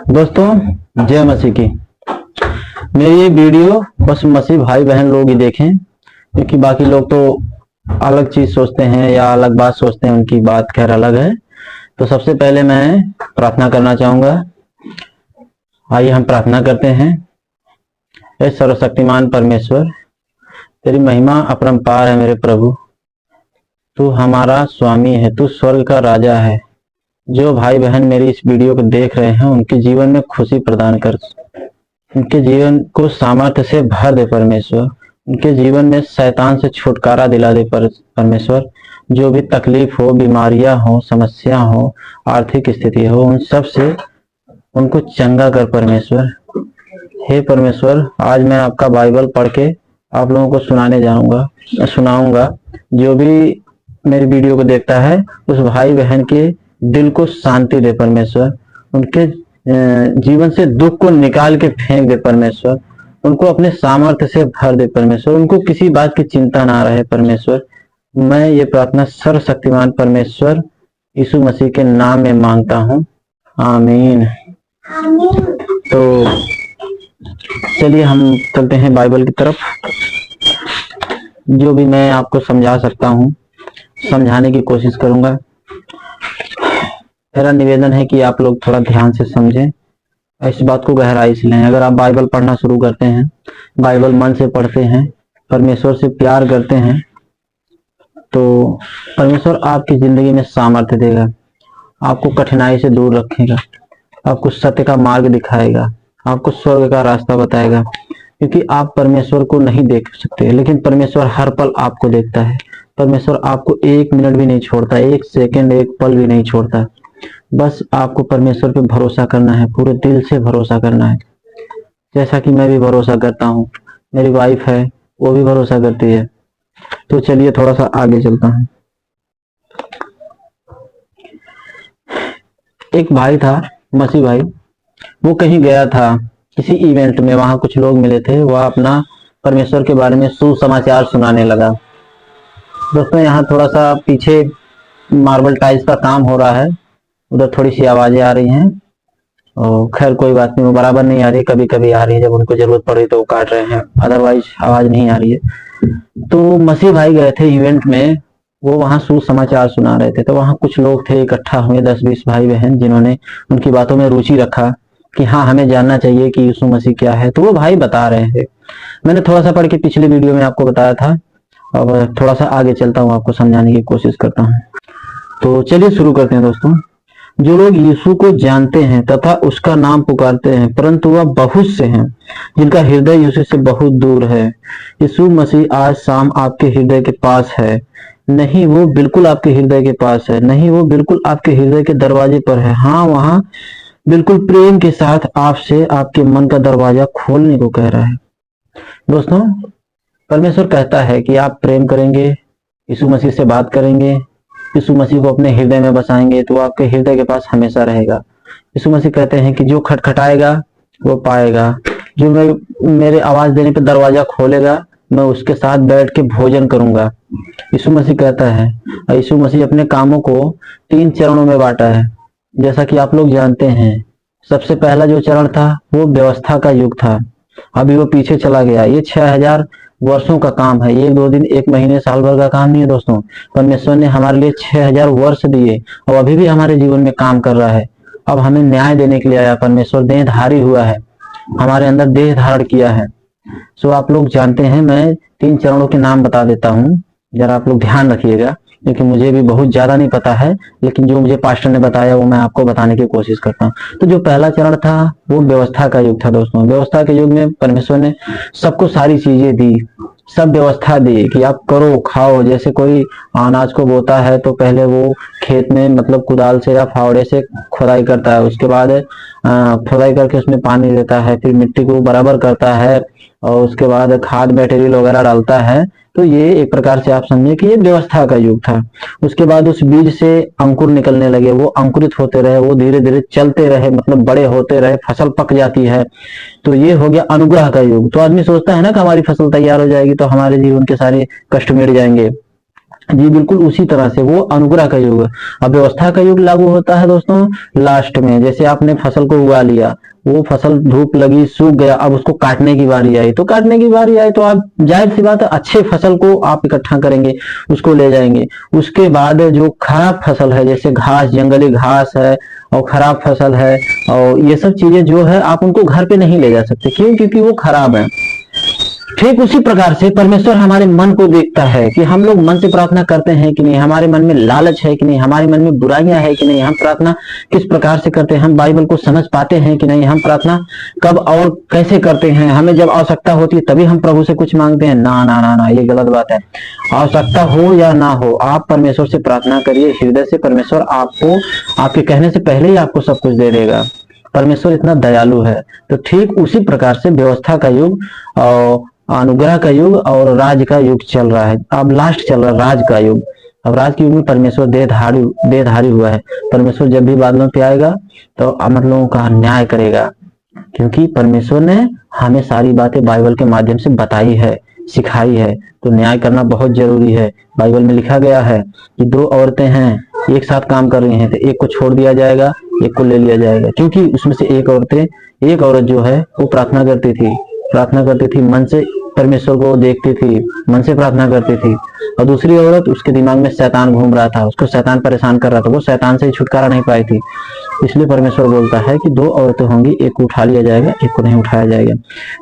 दोस्तों, जय मसीह की। मेरी ये वीडियो बस मसीह भाई बहन लोग ही देखें, क्योंकि बाकी लोग तो अलग चीज सोचते हैं या अलग बात सोचते हैं, उनकी बात खैर अलग है। तो सबसे पहले मैं प्रार्थना करना चाहूंगा। आइए हम प्रार्थना करते हैं। हे सर्वशक्तिमान परमेश्वर, तेरी महिमा अपरंपार है मेरे प्रभु। तू हमारा स्वामी है, तू स्वर्ग का राजा है। जो भाई बहन मेरी इस वीडियो को देख रहे हैं, उनके जीवन में खुशी प्रदान कर, उनके जीवन को सामर्थ्य से भर दे परमेश्वर। उनके जीवन में शैतान से छुटकारा दिला दे परमेश्वर। जो भी तकलीफ हो, बीमारियां हो, समस्या हो, आर्थिक स्थिति हो, उन सब से उनको चंगा कर परमेश्वर। हे परमेश्वर, आज मैं आपका बाइबल पढ़ के आप लोगों को सुनाऊंगा। जो भी मेरी वीडियो को देखता है, उस भाई बहन के दिल को शांति दे परमेश्वर। उनके जीवन से दुख को निकाल के फेंक दे परमेश्वर। उनको अपने सामर्थ्य से भर दे परमेश्वर। उनको किसी बात की चिंता ना रहे परमेश्वर। मैं ये प्रार्थना सर्वशक्तिमान परमेश्वर यीशु मसीह के नाम में मांगता हूँ, आमीन। तो चलिए हम चलते हैं बाइबल की तरफ। जो भी मैं आपको समझा सकता हूँ समझाने की कोशिश करूंगा। मेरा निवेदन है कि आप लोग थोड़ा ध्यान से समझें, इस बात को गहराई से लें। अगर आप बाइबल पढ़ना शुरू करते हैं, बाइबल मन से पढ़ते हैं, परमेश्वर से प्यार करते हैं, तो परमेश्वर आपकी जिंदगी में सामर्थ्य देगा, आपको कठिनाई से दूर रखेगा, आपको सत्य का मार्ग दिखाएगा, आपको स्वर्ग का रास्ता बताएगा। क्योंकि आप परमेश्वर को नहीं देख सकते, लेकिन परमेश्वर हर पल आपको देखता है। परमेश्वर आपको एक मिनट भी नहीं छोड़ता, एक सेकंड, एक पल भी नहीं छोड़ता। बस आपको परमेश्वर पे भरोसा करना है, पूरे दिल से भरोसा करना है, जैसा कि मैं भी भरोसा करता हूँ। मेरी वाइफ है, वो भी भरोसा करती है। तो चलिए थोड़ा सा आगे चलता हूँ। एक भाई था, मसीह भाई, वो कहीं गया था किसी इवेंट में। वहां कुछ लोग मिले थे, वह अपना परमेश्वर के बारे में सुसमाचार सुनाने लगा। दोस्तों, यहाँ थोड़ा सा पीछे मार्बल टाइल्स का काम हो रहा है, उधर थोड़ी सी आवाजें आ रही हैं। और खैर कोई बात नहीं, वो बराबर नहीं आ रही, कभी कभी आ रही है। जब उनको जरूरत पड़ी तो वो काट रहे हैं, अदरवाइज आवाज नहीं आ रही है। तो मसीह भाई गए थे इवेंट में, वो वहां सुसमाचार सुना रहे थे। तो वहां कुछ लोग थे, इकट्ठा हुए 10-20 भाई बहन, जिन्होंने उनकी बातों में रुचि रखा कि हाँ, हमें जानना चाहिए कि यीशु मसीह क्या है। तो वो भाई बता रहे थे। मैंने थोड़ा सा पढ़ के पिछले वीडियो में आपको बताया था। अब थोड़ा सा आगे चलता हूँ, आपको समझाने की कोशिश करता हूँ। तो चलिए शुरू करते हैं दोस्तों। जो लोग यीशु को जानते हैं तथा उसका नाम पुकारते हैं, परंतु वह बहुत से हैं जिनका हृदय यीशु से बहुत दूर है। यीशु मसीह आज शाम आपके हृदय के पास है। नहीं, वो बिल्कुल आपके हृदय के पास है। नहीं, वो बिल्कुल आपके हृदय के दरवाजे पर है। हाँ, वहां बिल्कुल प्रेम के साथ आपसे आपके मन का दरवाजा खोलने को कह रहा है। दोस्तों, परमेश्वर कहता है कि आप प्रेम करेंगे, यीशु मसीह से बात करेंगे, यीशु मसीह को अपने हृदय में बसाएंगे, तो आपके हृदय के पास हमेशा रहेगा। यीशु मसीह कहते हैं कि जो खटखटाएगा वो पाएगा, जो मेरे आवाज देने पे दरवाजा खोलेगा, मैं उसके साथ बैठ के भोजन करूंगा। यीशु मसीह कहता है। यीशु मसीह अपने कामों को 3 चरणों में बांटा है, जैसा कि आप लोग जानते हैं। सबसे पहला जो चरण था वो व्यवस्था का युग था, अभी वो पीछे चला गया। ये 6000 वर्षों का काम है, ये 2 दिन, 1 महीने, साल भर का काम नहीं है दोस्तों। परमेश्वर ने हमारे लिए 6000 वर्ष दिए और अभी भी हमारे जीवन में काम कर रहा है। अब हमें न्याय देने के लिए आया। परमेश्वर देहधारी हुआ है, हमारे अंदर देह धारण किया है। सो आप लोग जानते हैं। मैं 3 चरणों के नाम बता देता हूँ, जरा आप लोग ध्यान रखिएगा, क्योंकि मुझे भी बहुत ज्यादा नहीं पता है, लेकिन जो मुझे पास्टर ने बताया वो मैं आपको बताने की कोशिश करता हूँ। तो जो पहला चरण था वो व्यवस्था का युग था दोस्तों। व्यवस्था के युग में परमेश्वर ने सबको सारी चीजें दी, सब व्यवस्था दी कि आप करो, खाओ। जैसे कोई अनाज को बोता है तो पहले वो खेत में मतलब कुदाल से या फावड़े से खुदाई करता है, उसके बाद खुदाई करके उसमें पानी देता है, फिर मिट्टी को बराबर करता है और उसके बाद खाद मटेरियल वगैरह डालता है। तो ये एक प्रकार से आप समझिए कि ये व्यवस्था का युग था। उसके बाद उस बीज से अंकुर निकलने लगे, वो अंकुरित होते रहे, वो धीरे धीरे चलते रहे, मतलब बड़े होते रहे, फसल पक जाती है। तो ये हो गया अनुग्रह का युग। तो आदमी सोचता है ना कि हमारी फसल तैयार हो जाएगी तो हमारे जीवन के सारे कष्ट मिट जाएंगे। जी बिल्कुल उसी तरह से वो अनुग्रह का युग। अब व्यवस्था का युग लागू होता है दोस्तों लास्ट में, जैसे आपने फसल को उगा लिया, वो फसल धूप लगी सूख गया, अब उसको काटने की बारी आई, तो काटने की बारी आई तो आप जाहिर सी बात है अच्छे फसल को आप इकट्ठा करेंगे, उसको ले जाएंगे। उसके बाद जो खराब फसल है, जैसे घास, जंगली घास है और खराब फसल है और ये सब चीजें जो है आप उनको घर पे नहीं ले जा सकते, क्यों? क्योंकि वो खराब है। ठीक उसी प्रकार से परमेश्वर हमारे मन को देखता है कि हम लोग मन से प्रार्थना करते हैं कि नहीं, हमारे मन में लालच है कि नहीं, हमारे मन में बुराइयां है कि नहीं, हम प्रार्थना किस प्रकार से करते हैं, हम बाइबल को समझ पाते हैं कि नहीं, हम प्रार्थना कब और कैसे करते हैं, हमें जब आवश्यकता होती है तभी हम प्रभु से कुछ मांगते हैं। ना ना ना ना, ये गलत बात है। आवश्यकता हो या ना हो, आप परमेश्वर से प्रार्थना करिए हृदय से, परमेश्वर आपको आपके कहने से पहले ही आपको सब कुछ दे देगा। परमेश्वर इतना दयालु है। तो ठीक उसी प्रकार से व्यवस्था का युग और अनुग्रह का युग और राज का युग चल रहा है। अब लास्ट चल रहा है राज का युग। अब राज के युग में परमेश्वर देहधारी हुआ है। परमेश्वर जब भी बादलों पे आएगा तो अमर लोगों का न्याय करेगा, क्योंकि परमेश्वर ने हमें सारी बातें बाइबल के माध्यम से बताई है, सिखाई है। तो न्याय करना बहुत जरूरी है। बाइबल में लिखा गया है कि दो औरतें हैं एक साथ काम कर रही हैं, तो एक को छोड़ दिया जाएगा, एक को ले लिया जाएगा, क्योंकि उसमें से एक औरत जो है वो प्रार्थना करती थी मन से, परमेश्वर को देखती थी, मन से प्रार्थना करती थी। और दूसरी औरत, उसके दिमाग में शैतान घूम रहा था, उसको शैतान परेशान कर रहा था, वो शैतान से छुटकारा नहीं पाई थी। इसलिए परमेश्वर बोलता है कि दो औरतें होंगी, एक को उठा लिया जाएगा, एक को नहीं उठाया जाएगा।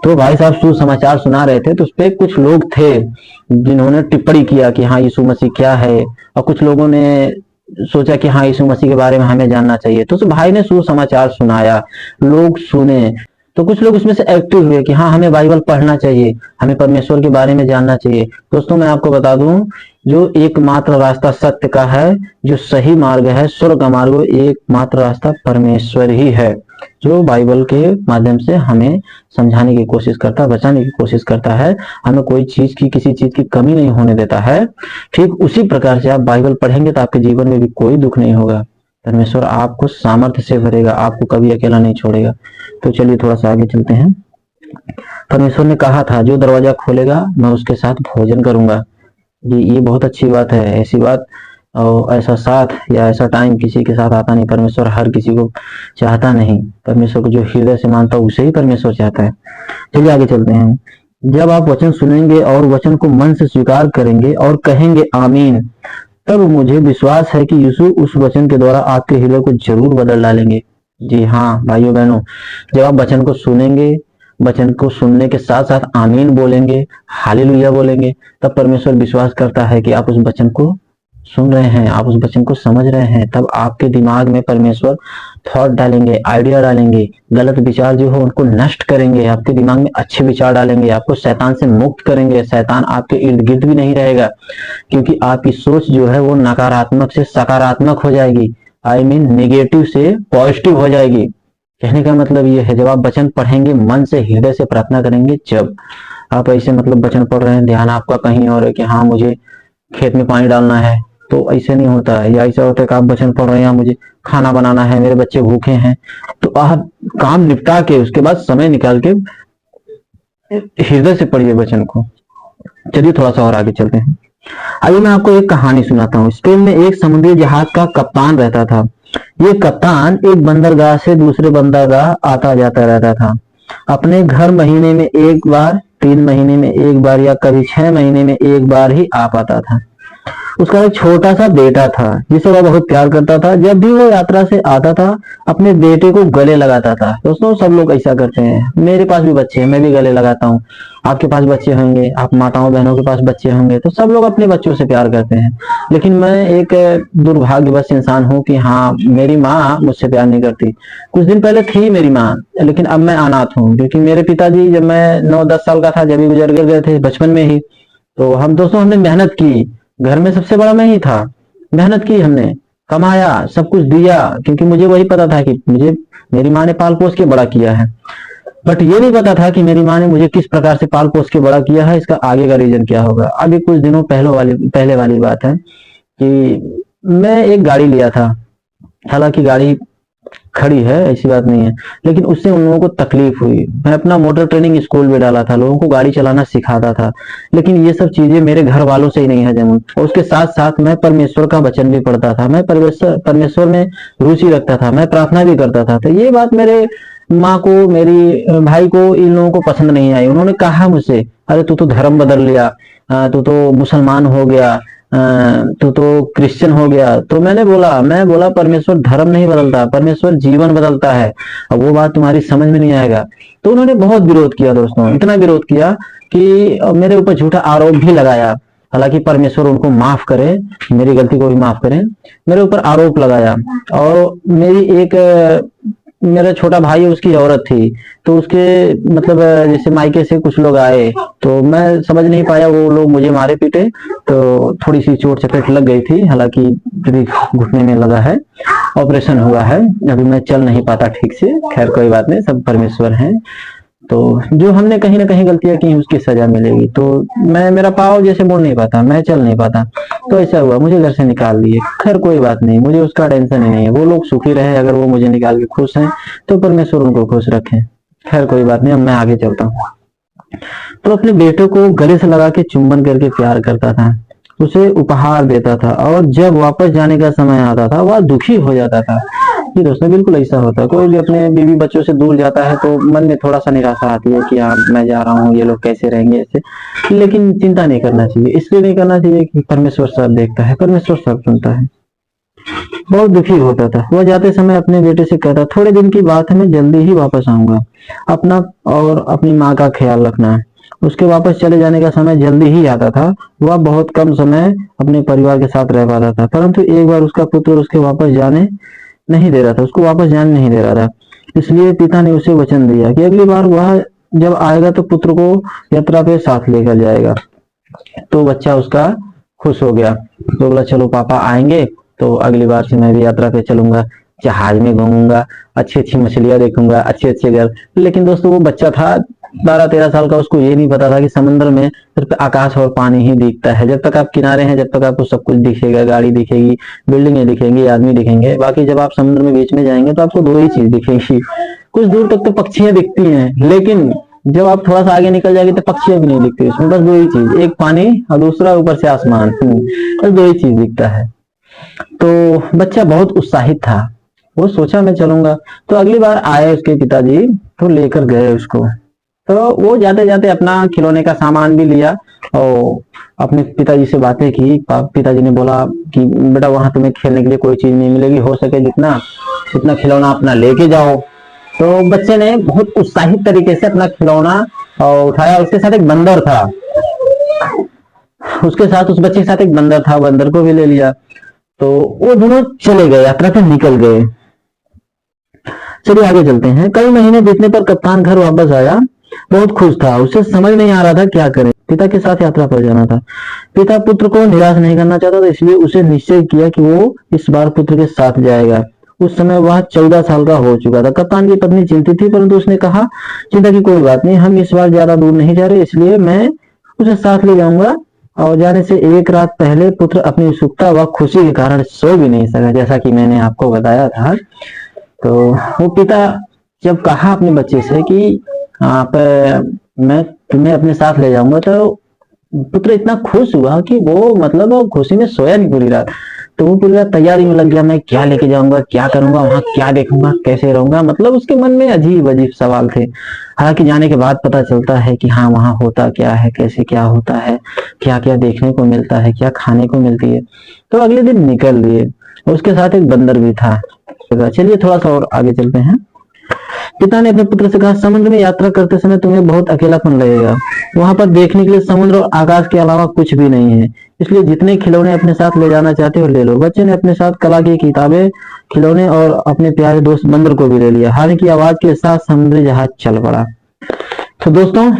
तो भाई साहब सुसमाचार सुना रहे थे, तो उस पर कुछ लोग थे जिन्होंने टिप्पणी किया कि हाँ यीशु मसीह क्या है, और कुछ लोगों ने सोचा कि हाँ यीशु मसीह के बारे में हमें जानना चाहिए। तो उस भाई ने सुसमाचार सुनाया, लोग सुने, तो कुछ लोग उसमें से एक्टिव हुए कि हाँ हमें बाइबल पढ़ना चाहिए, हमें परमेश्वर के बारे में जानना चाहिए। दोस्तों मैं आपको बता दूं, जो एकमात्र रास्ता सत्य का है, जो सही मार्ग है, स्वर्ग का मार्ग, एकमात्र रास्ता परमेश्वर ही है, जो बाइबल के माध्यम से हमें समझाने की कोशिश करता है, बचाने की कोशिश करता है, हमें कोई चीज की, किसी चीज की कमी नहीं होने देता है। ठीक उसी प्रकार से आप बाइबल पढ़ेंगे तो आपके जीवन में भी कोई दुख नहीं होगा। परमेश्वर आपको सामर्थ्य से भरेगा, आपको कभी अकेला नहीं छोड़ेगा। तो चलिए थोड़ा सा आगे चलते हैं। परमेश्वर ने कहा था जो दरवाजा खोलेगा मैं उसके साथ भोजन करूंगा। ये बहुत अच्छी बात है। ऐसी बात और ऐसा साथ या ऐसा टाइम किसी के साथ आता नहीं। परमेश्वर हर किसी को चाहता नहीं, परमेश्वर को जो हृदय से मानता है उसे ही परमेश्वर चाहता है। चलिए आगे चलते हैं। जब आप वचन सुनेंगे और वचन को मन से स्वीकार करेंगे और कहेंगे आमीन, तब मुझे विश्वास है कि यीशु उस वचन के द्वारा आपके हृदय को जरूर बदल डालेंगे। जी हाँ भाइयों बहनों, जब आप वचन को सुनेंगे, वचन को सुनने के साथ साथ आमीन बोलेंगे, हालेलुया बोलेंगे, तब परमेश्वर विश्वास करता है कि आप उस वचन को सुन रहे हैं, आप उस वचन को समझ रहे हैं। तब आपके दिमाग में परमेश्वर थॉट डालेंगे, आइडिया डालेंगे, गलत विचार जो हो उनको नष्ट करेंगे, आपके दिमाग में अच्छे विचार डालेंगे, आपको शैतान से मुक्त करेंगे। शैतान आपके इर्द गिर्द भी नहीं रहेगा, क्योंकि आपकी सोच जो है वो नकारात्मक से सकारात्मक हो जाएगी, आई मीन नेगेटिव से पॉजिटिव हो जाएगी। कहने का मतलब ये है, जब आप वचन पढ़ेंगे, मन से हृदय से प्रार्थना करेंगे, जब आप ऐसे मतलब वचन पढ़ रहे हैं, ध्यान आपका कहीं और है कि हाँ मुझे खेत में पानी डालना है, तो ऐसे नहीं होता है। या ऐसा होता है कि आप वचन पढ़ रहे हैं, मुझे खाना बनाना है, मेरे बच्चे भूखे हैं, तो आप काम निपटा के उसके बाद समय निकाल के हृदय से पढ़िए वचन को। चलिए थोड़ा सा और आगे चलते हैं। आइए मैं आपको एक कहानी सुनाता हूँ। स्पेन में एक समुद्री जहाज का कप्तान रहता था। ये कप्तान एक बंदरगाह से दूसरे बंदरगाह आता जाता रहता था। अपने घर महीने में एक बार, 3 महीने में एक बार या कभी 6 महीने में एक बार ही आ पाता था। उसका एक छोटा सा बेटा था जिसे वह बहुत प्यार करता था। जब भी वो यात्रा से आता था अपने बेटे को गले लगाता था। दोस्तों सब लोग ऐसा करते हैं, मेरे पास भी बच्चे हैं, मैं भी गले लगाता हूँ, आपके पास बच्चे होंगे, आप माताओं बहनों के पास बच्चे होंगे, तो सब लोग अपने बच्चों से प्यार करते हैं। लेकिन मैं एक दुर्भाग्यवश इंसान हूँ कि हाँ मेरी माँ मुझसे प्यार नहीं करती। कुछ दिन पहले थी मेरी माँ, लेकिन अब मैं अनाथ हूँ, क्योंकि मेरे पिताजी जब मैं 9-10 साल का था जब ही गुजर गए थे, बचपन में ही। तो हम दोस्तों हमने मेहनत की, घर में सबसे बड़ा मैं ही था, मेहनत की हमने, कमाया, सब कुछ दिया, क्योंकि मुझे वही पता था कि मुझे मेरी माँ ने पाल पोस के बड़ा किया है। बट ये नहीं पता था कि मेरी माँ ने मुझे किस प्रकार से पाल पोस के बड़ा किया है, इसका आगे का रीजन क्या होगा। अभी कुछ दिनों पहले वाली बात है कि मैं एक गाड़ी लिया था। हालांकि गाड़ी खड़ी है, ऐसी बात नहीं है, लेकिन उससे उन लोगों को तकलीफ हुई। मैं अपना मोटर ट्रेनिंग स्कूल में डाला था, लोगों को गाड़ी चलाना सिखाता था, लेकिन ये सब चीजें मेरे घर वालों से ही नहीं हजम हुई। और उसके साथ साथ मैं परमेश्वर का वचन भी पढ़ता था, मैं परमेश्वर में रुचि रखता था, मैं प्रार्थना भी करता था। तो ये बात मेरे माँ को, मेरी भाई को, इन लोगों को पसंद नहीं आई। उन्होंने कहा मुझसे, अरे तू तो धर्म बदल लिया, तू तो मुसलमान हो गया, तू तो क्रिश्चियन हो गया। तो मैं बोला परमेश्वर धर्म नहीं बदलता, परमेश्वर जीवन बदलता है। अब वो बात तुम्हारी समझ में नहीं आएगा। तो उन्होंने बहुत विरोध किया दोस्तों, इतना विरोध किया कि मेरे ऊपर झूठा आरोप भी लगाया। हालांकि परमेश्वर उनको माफ करे, मेरी गलती को भी माफ करे, मेरे ऊपर आरोप लगाया। और मेरी एक मेरा छोटा भाई है, उसकी औरत थी, तो उसके मतलब जैसे मायके से कुछ लोग आए, तो मैं समझ नहीं पाया, वो लोग मुझे मारे पीटे, तो थोड़ी सी चोट चपेट लग गई थी। हालांकि अभी घुटने में लगा है, ऑपरेशन हुआ है, अभी मैं चल नहीं पाता ठीक से। खैर कोई बात नहीं, सब परमेश्वर हैं। तो जो हमने कहीं ना कहीं गलतियां की उसकी सजा मिलेगी। तो मेरा पाँव जैसे मुड़ नहीं पाता, मैं चल नहीं पाता, तो ऐसा हुआ, मुझे घर से निकाल दिए। खैर कोई बात नहीं, मुझे उसका टेंशन ही नहीं है, वो लोग सुखी रहे, अगर वो मुझे निकाल के खुश हैं तो परमेश्वर उनको खुश रखे। खैर कोई बात नहीं, अब मैं आगे चलता हूँ। तो अपने बेटे को गले से लगा के चुंबन करके प्यार करता था, उसे उपहार देता था, और जब वापस जाने का समय आता था वह दुखी हो जाता था। जी दोस्तों, बिल्कुल ऐसा होता है, कोई भी अपने बीवी बच्चों से दूर जाता है तो मन में थोड़ा सा निराशा आती है कि हाँ मैं जा रहा हूँ, ये लोग कैसे रहेंगे ऐसे। लेकिन चिंता नहीं करना चाहिए, इसलिए नहीं करना चाहिए कि परमेश्वर सब देखता है, परमेश्वर सब सुनता है। बहुत दुखी होता था। वह जाते समय अपने बेटे से कहता, थोड़े दिन की बात है, मैं जल्दी ही वापस आऊंगा, अपना और अपनी माँ का ख्याल रखना। उसके वापस चले जाने का समय जल्दी ही आता था। वह बहुत कम समय अपने परिवार के साथ रह पाता था, परंतु एक बार उसका पुत्र उसके वापस जाने नहीं दे रहा था, उसको वापस जाने नहीं दे रहा था। इसलिए पिता ने उसे वचन दिया कि अगली बार वह जब आएगा तो पुत्र को यात्रा पे साथ लेकर जाएगा। तो बच्चा उसका खुश हो गया, तो बोला चलो पापा आएंगे तो अगली बार से मैं भी यात्रा पे चलूंगा, जहाज में घूमूंगा, अच्छी अच्छी मछलियां देखूंगा, अच्छे अच्छे घर। लेकिन दोस्तों वो बच्चा था 12-13 साल का, उसको ये नहीं पता था कि समुद्र में सिर्फ आकाश और पानी ही दिखता है। जब तक आप किनारे हैं, जब तक आपको सब कुछ दिखेगा, गाड़ी दिखेगी, बिल्डिंगें दिखेंगी, आदमी दिखेंगे, बाकी जब आप समुद्र में बीच में जाएंगे तो आपको दो ही चीज दिखेगी। कुछ दूर तक तो पक्षियां दिखती हैं, लेकिन जब आप थोड़ा सा आगे निकल जाएंगे तो पक्षियां भी नहीं दिखती, उसमें बस दो ही चीज, एक पानी और दूसरा ऊपर से आसमान, बस दो ही चीज दिखता है। तो बच्चा बहुत उत्साहित था, वो सोचा मैं चलूंगा। तो अगली बार आए उसके पिताजी तो लेकर गए उसको। तो वो जाते जाते अपना खिलौने का सामान भी लिया और अपने पिताजी से बातें की। पिताजी ने बोला कि बेटा वहां तुम्हें खेलने के लिए कोई चीज नहीं मिलेगी, हो सके जितना उतना खिलौना अपना लेके जाओ। तो बच्चे ने बहुत उत्साहित तरीके से अपना खिलौना उठाया। उसके साथ एक बंदर था, उसके साथ उस बच्चे के साथ एक बंदर था, बंदर को भी ले लिया। तो वो दोनों चले गए, यात्रा पे निकल गए। चलिए आगे चलते हैं। कई महीने बीतने पर कप्तान घर वापस आया, बहुत खुश था। उसे समझ नहीं आ रहा था क्या करे, पिता के साथ यात्रा पर जाना था। पिता पुत्र को निराश नहीं करना चाहता था, इसलिए उसे निश्चय किया कि वो इस बार पुत्र के साथ जाएगा। उस समय वह 14 साल का हो चुका था। कप्तान की पत्नी चिंतित थी, परंतु उसने कहा चिंता की कोई बात नहीं, हम इस बार ज्यादा दूर नहीं जा रहे, इसलिए मैं उसे साथ ले जाऊंगा। और जाने से एक रात पहले पुत्र अपनी उत्सुकता व खुशी के कारण सो भी नहीं सका, जैसा कि मैंने आपको बताया था। तो वो पिता जब कहा अपने बच्चे से कि आप मैं तुम्हें अपने साथ ले जाऊंगा, तो पुत्र इतना खुश हुआ कि वो मतलब वो खुशी में सोया नहीं पूरी रात। तो वो पूरी रात तैयारी में लग गया, मैं क्या लेके जाऊंगा, क्या करूंगा, वहां क्या देखूंगा, कैसे रहूंगा। मतलब उसके मन में अजीब अजीब सवाल थे। हालांकि जाने के बाद पता चलता है कि हाँ वहां होता क्या है, कैसे क्या होता है, क्या क्या देखने को मिलता है, क्या खाने को मिलती है। तो अगले दिन निकल दिए, उसके साथ एक बंदर भी था। चलिए थोड़ा सा और आगे चलते हैं। पिता ने अपने पुत्र से कहा, समुद्र में यात्रा करते समय तुम्हें बहुत अकेलापन लगेगा, वहां पर देखने के लिए समुद्र और आकाश के अलावा कुछ भी नहीं है, इसलिए जितने खिलौने अपने साथ ले जाना चाहते हो ले लो। बच्चे ने अपने साथ कला की किताबें, खिलौने और अपने प्यारे दोस्त बंदर को भी ले लिया। हानि की आवाज के साथ समुद्री जहाज चल पड़ा। तो दोस्तों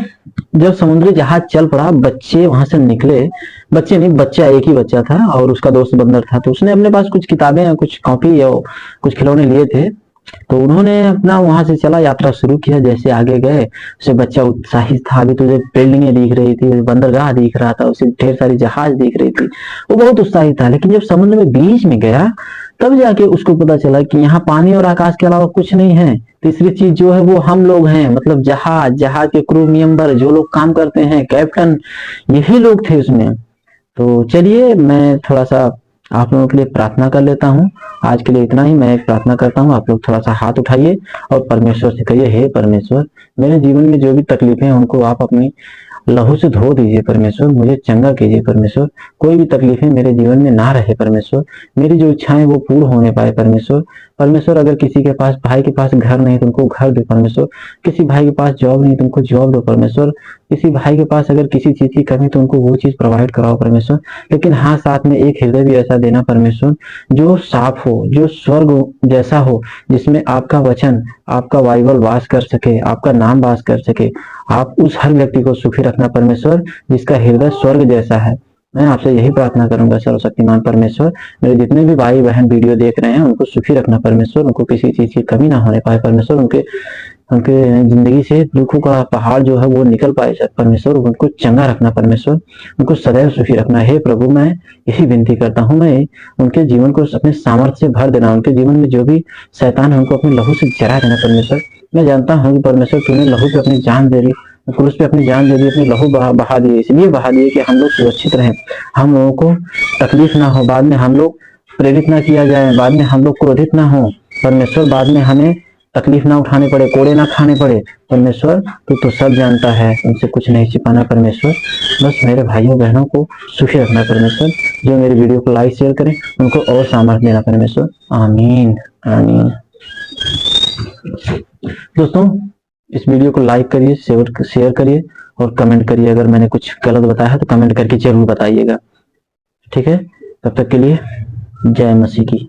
जब समुद्री जहाज चल पड़ा, बच्चे वहां से निकले। बच्चे नहीं, बच्चा एक ही बच्चा था और उसका दोस्त बंदर था। तो उसने अपने पास कुछ किताबें, कुछ कॉपी और कुछ खिलौने लिए थे। तो उन्होंने अपना वहां से चला यात्रा शुरू किया। जैसे आगे गए उसे बच्चा उत्साहित था। अभी तुझे बिल्डिंगें दिख रही थी, बंदरगाह दिख रहा था, उसे ढेर सारी जहाज दिख रही थी, वो बहुत उत्साहित था। लेकिन जब समुद्र में बीच में गया तब जाके उसको पता चला कि यहाँ पानी और आकाश के अलावा कुछ नहीं है। तीसरी चीज जो है वो हम लोग हैं, मतलब जहाज, जहाज के क्रू मेंबर, जो लोग काम करते हैं, कैप्टन, यही लोग थे उसमें। तो चलिए मैं थोड़ा सा आप लोगों के लिए प्रार्थना कर लेता हूँ। आज के लिए इतना ही। मैं एक प्रार्थना करता हूँ, आप लोग थोड़ा सा हाथ उठाइए और परमेश्वर से कहिए, हे परमेश्वर, मेरे जीवन में जो भी तकलीफें हैं उनको आप अपनी लहू से धो दीजिए परमेश्वर, मुझे चंगा कीजिए परमेश्वर। कोई भी तकलीफें मेरे जीवन में ना रहे परमेश्वर, मेरी जो इच्छाएं वो पूर्ण होने पाए परमेश्वर। परमेश्वर अगर किसी के पास, भाई के पास घर नहीं तो उनको घर दो परमेश्वर, किसी भाई के पास जॉब नहीं तो उनको जॉब दो परमेश्वर, किसी भाई के पास अगर किसी चीज की कमी तो उनको वो चीज प्रोवाइड कराओ परमेश्वर। लेकिन हाँ, साथ में एक हृदय भी ऐसा देना परमेश्वर जो साफ हो, जो स्वर्ग जैसा हो, जिसमें आपका वचन, आपका बाइबल वास कर सके, आपका नाम वास कर सके। आप उस हर व्यक्ति को सुखी रखना परमेश्वर जिसका हृदय स्वर्ग जैसा है। मैं आपसे यही प्रार्थना करूंगा सर्वशक्तिमान परमेश्वर, मेरे जितने भी भाई बहन वीडियो देख रहे हैं उनको सुखी रखना परमेश्वर, उनको किसी चीज की कमी ना होने पाए परमेश्वर, उनके उनके जिंदगी से दुखों का पहाड़ जो है वो निकल पाए परमेश्वर, उनको चंगा रखना परमेश्वर, उनको सदैव सुखी रखना। हे प्रभु, मैं यही विनती करता हूँ, मैं उनके जीवन को अपने सामर्थ्य से भर देना, उनके जीवन में जो भी शैतान है उनको अपने लहू से जरा देना परमेश्वर। मैं जानता हूँ कि परमेश्वर तूने लहू पे अपनी जान दे दी, क्रूस पे अपनी जान दे दी, अपनी लहू बहा दिए, इसलिए बहा दिए कि हम लोग सुरक्षित रहें, हम लोगों को तकलीफ ना हो, बाद में हम लोग प्रेरित ना किया जाए, बाद में हम लोग क्रोधित ना हो परमेश्वर, बाद में हमें तकलीफ ना उठाने पड़े, कोड़े ना खाने पड़े परमेश्वर। तू तो सब जानता है, उनसे कुछ नहीं छिपाना परमेश्वर। बस मेरे भाइयों बहनों को सुखी रखना परमेश्वर, जो मेरी वीडियो को लाइक शेयर करें उनको और सामर्थ्य देना परमेश्वर। आमीन आमीन। दोस्तों, इस वीडियो को लाइक करिए, शेयर करिए और कमेंट करिए। अगर मैंने कुछ गलत बताया है तो कमेंट करके जरूर बताइएगा, ठीक है। तब तक के लिए जय मसीह की।